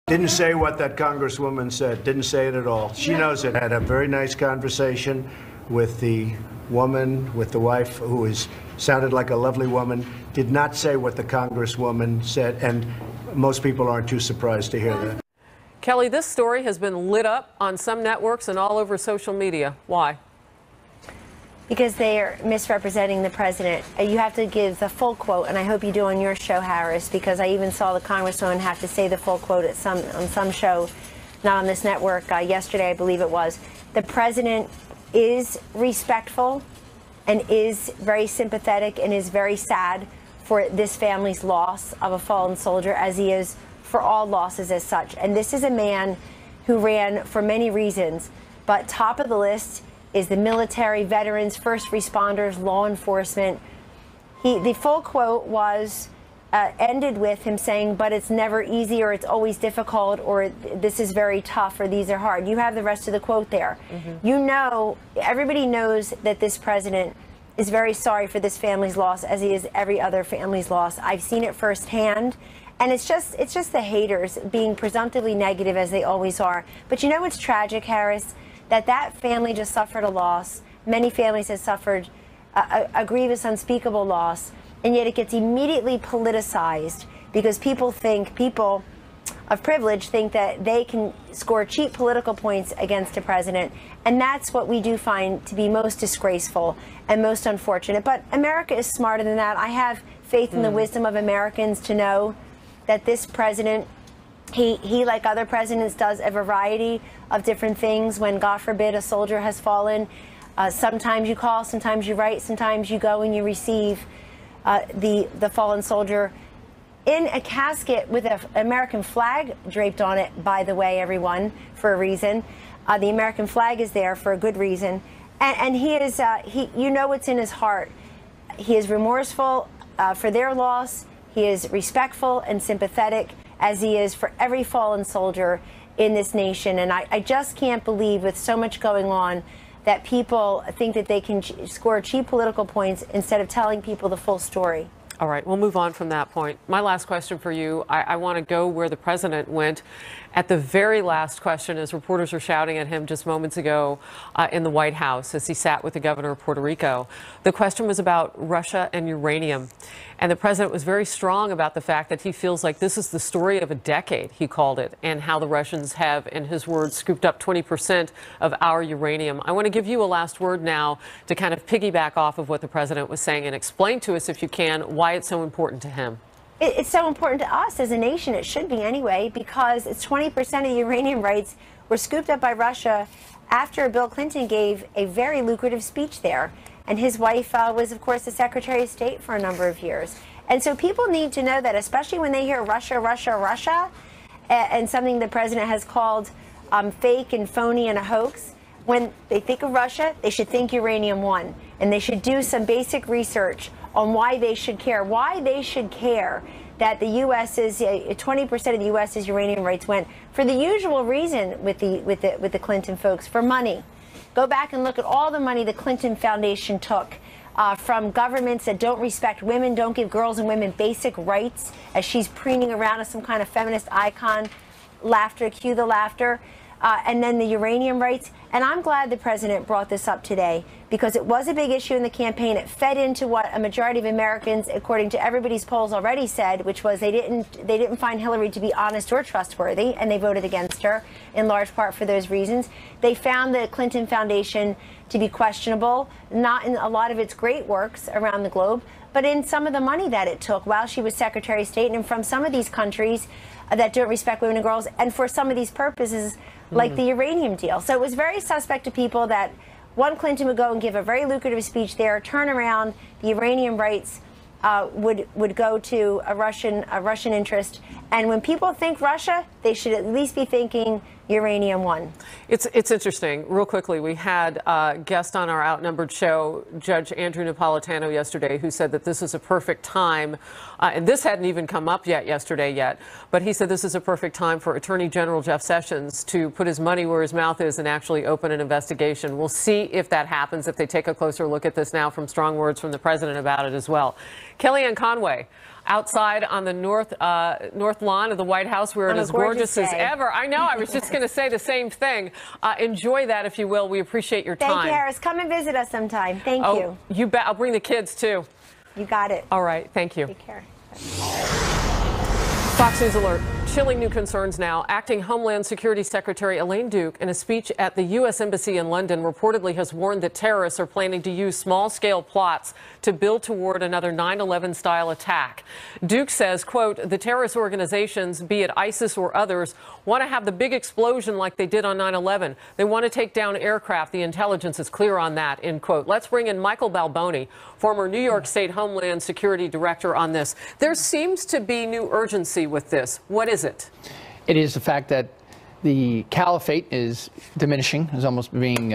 Didn't say what that Congresswoman said. Didn't say it at all. She knows it. Had a very nice conversation with the woman, with the wife, who sounded like a lovely woman. Did not say what the Congresswoman said, and most people aren't too surprised to hear that. Kelly, this story has been lit up on some networks and all over social media. Why? Because they are misrepresenting the president. You have to give the full quote, and I hope you do on your show, Harris, because I even saw the Congresswoman have to say the full quote on some show, not on this network, yesterday, I believe it was. The president is respectful and is very sympathetic and is very sad for this family's loss of a fallen soldier, as he is for all losses as such. And this is a man who ran for many reasons, but top of the list is the military, veterans, first responders, law enforcement. The full quote was ended with him saying, but it's never easy, or it's always difficult, or this is very tough, or these are hard. You have the rest of the quote there. You know, everybody knows that this president is very sorry for this family's loss, as he is every other family's loss. I've seen it firsthand. And it's just the haters being presumptively negative, as they always are. But you know what's tragic, Harris? That family just suffered a loss. Many families have suffered a grievous, unspeakable loss. And yet it gets immediately politicized because people of privilege think that they can score cheap political points against a president. And that's what we do find to be most disgraceful and most unfortunate. But America is smarter than that. I have faith in the wisdom of Americans to know that this president, he like other presidents, does a variety of different things. When, God forbid, a soldier has fallen, sometimes you call, sometimes you write, sometimes you go and you receive the fallen soldier in a casket with an American flag draped on it, by the way, everyone, for a reason. The American flag is there for a good reason. And he is, you know what's in his heart. He is remorseful for their loss. He is respectful and sympathetic, as he is for every fallen soldier in this nation. And I just can't believe, with so much going on, that people think that they can score cheap political points instead of telling people the full story. All right, we'll move on from that point. My last question for you, I want to go where the president went at the very last question, as reporters were shouting at him just moments ago in the White House as he sat with the governor of Puerto Rico. The question was about Russia and uranium. And the president was very strong about the fact that he feels like this is the story of a decade, he called it, and how the Russians have, in his words, scooped up 20% of our uranium. I want to give you a last word now to kind of piggyback off of what the president was saying and explain to us, if you can, why it's so important to him. It's so important to us as a nation. It should be anyway, because it's 20% of the uranium rights were scooped up by Russia after Bill Clinton gave a very lucrative speech there. And his wife was, of course, the Secretary of State for a number of years. And so people need to know that, especially when they hear Russia, Russia, Russia, and something the president has called fake and phony and a hoax. When they think of Russia, they should think uranium one. And they should do some basic research on why they should care that the U.S.'s 20% of the U.S.'s uranium rights went for the usual reason with the Clinton folks, for money. Go back and look at all the money the Clinton Foundation took from governments that don't respect women, don't give girls and women basic rights, as she's preening around as some kind of feminist icon. Laughter, cue the laughter. And then the uranium rights. And I'm glad the president brought this up today, because it was a big issue in the campaign. It fed into what a majority of Americans, according to everybody's polls, already said, which was they didn't find Hillary to be honest or trustworthy, and they voted against her in large part for those reasons. They found the Clinton Foundation to be questionable, not in a lot of its great works around the globe, but in some of the money that it took while she was Secretary of State, and from some of these countries that don't respect women and girls, and for some of these purposes, like the uranium deal. So it was very suspect to people that one Clinton would go and give a very lucrative speech there, turn around, the uranium rights would go to a Russian interest. And when people think Russia, they should at least be thinking uranium one. It's interesting. Real quickly, we had a guest on our Outnumbered show, Judge Andrew Napolitano, yesterday, who said that this is a perfect time, and this hadn't even come up yesterday, but he said this is a perfect time for Attorney General Jeff Sessions to put his money where his mouth is and actually open an investigation. We'll see if that happens, if they take a closer look at this now, from strong words from the president about it as well. Kellyanne Conway, outside on the north lawn of the White House, where it is gorgeous as ever. I know, I was just going to say the same thing. Enjoy that, if you will. We appreciate your time. Thank you, Harris. Come and visit us sometime. Thank you. You bet. I'll bring the kids, too. You got it. All right. Thank you. Take care. Fox News Alert. chilling new concerns now. Acting Homeland Security Secretary Elaine Duke, in a speech at the U.S. Embassy in London, reportedly has warned that terrorists are planning to use small-scale plots to build toward another 9/11-style attack. Duke says, quote, the terrorist organizations, be it ISIS or others, want to have the big explosion like they did on 9/11. They want to take down aircraft. The intelligence is clear on that, end quote. Let's bring in Michael Balboni, former New York State Homeland Security Director, on this. There seems to be new urgency with this. What is it? It is the fact that the caliphate is diminishing, is almost being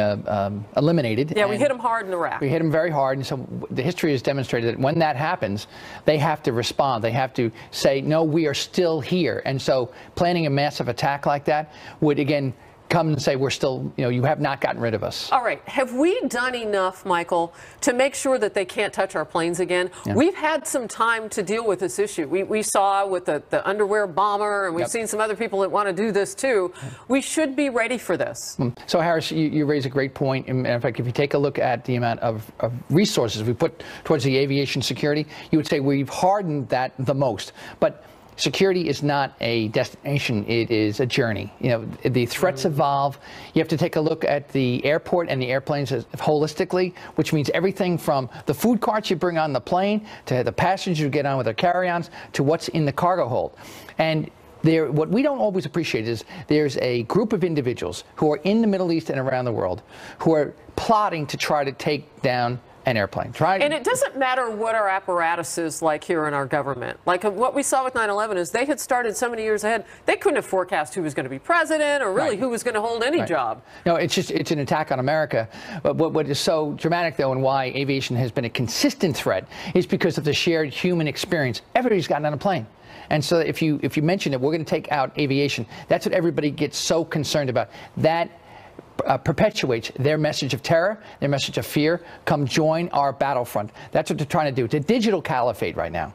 eliminated. Yeah, we hit them hard in Iraq. We hit them very hard, and so the history has demonstrated that when that happens, they have to respond. They have to say, no, we are still here. And so planning a massive attack like that would, again, come and say, we're still, you have not gotten rid of us. All right. Have we done enough, Michael, to make sure that they can't touch our planes again? Yeah. We've had some time to deal with this issue. We saw with the underwear bomber, and we've seen some other people that want to do this too. We should be ready for this. So, Harris, you raise a great point. In fact, if you take a look at the amount of resources we put towards the aviation security, you would say we've hardened that the most. But security is not a destination, it is a journey. The threats evolve. You have to take a look at the airport and the airplanes holistically, which means everything from the food carts you bring on the plane to the passengers you get on with their carry-ons to what's in the cargo hold. And what we don't always appreciate is there's a group of individuals who are in the Middle East and around the world who are plotting to try to take down an airplane. And it doesn't matter what our apparatus is like here in our government. Like what we saw with 9/11 is they had started so many years ahead, they couldn't have forecast who was going to be president or really who was going to hold any job. No, it's an attack on America. But what is so dramatic, though, and why aviation has been a consistent threat is because of the shared human experience. Everybody's gotten on a plane. And so if you mention that we're going to take out aviation, that's what everybody gets so concerned about. That perpetuates their message of terror, their message of fear. Come join our battlefront. That's what they're trying to do. It's a digital caliphate right now.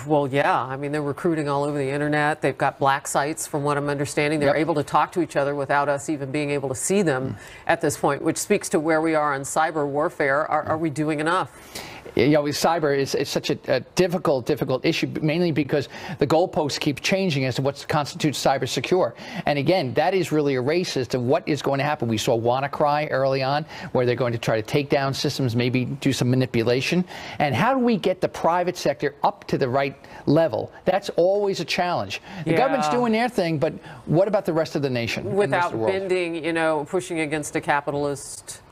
Well, yeah. I mean, they're recruiting all over the internet. They've got black sites, from what I'm understanding. They're able to talk to each other without us even being able to see them at this point, which speaks to where we are on cyber warfare. Are we doing enough? Cyber is such a difficult issue, mainly because the goalposts keep changing as to what constitutes cyber secure. And again, that is really a race as to what is going to happen. We saw WannaCry early on, where they're going to try to take down systems, maybe do some manipulation. And how do we get the private sector up to the right level? That's always a challenge. The government's doing their thing, but what about the rest of the nation? Without bending, pushing against a capitalist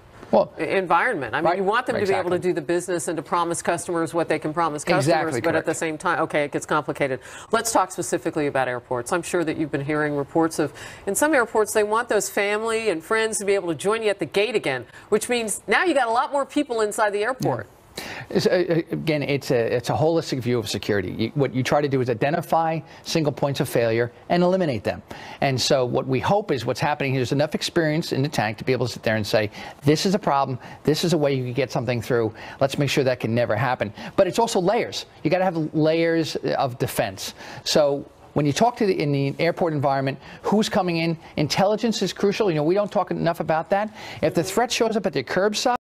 environment. I mean, you want them to be able to do the business and to promise customers what they can promise customers, but at the same time, okay, it gets complicated. Let's talk specifically about airports. I'm sure that you've been hearing reports of, in some airports, they want those family and friends to be able to join you at the gate again, which means now you got a lot more people inside the airport. Again, it's a holistic view of security. What you try to do is identify single points of failure and eliminate them. And so what we hope is what's happening here is enough experience in the tank to be able to sit there and say, this is a problem, this is a way you can get something through. Let's make sure that can never happen. But it's also layers. You got to have layers of defense. So when you talk to in the airport environment, who's coming in, intelligence is crucial. We don't talk enough about that. If the threat shows up at the curbside,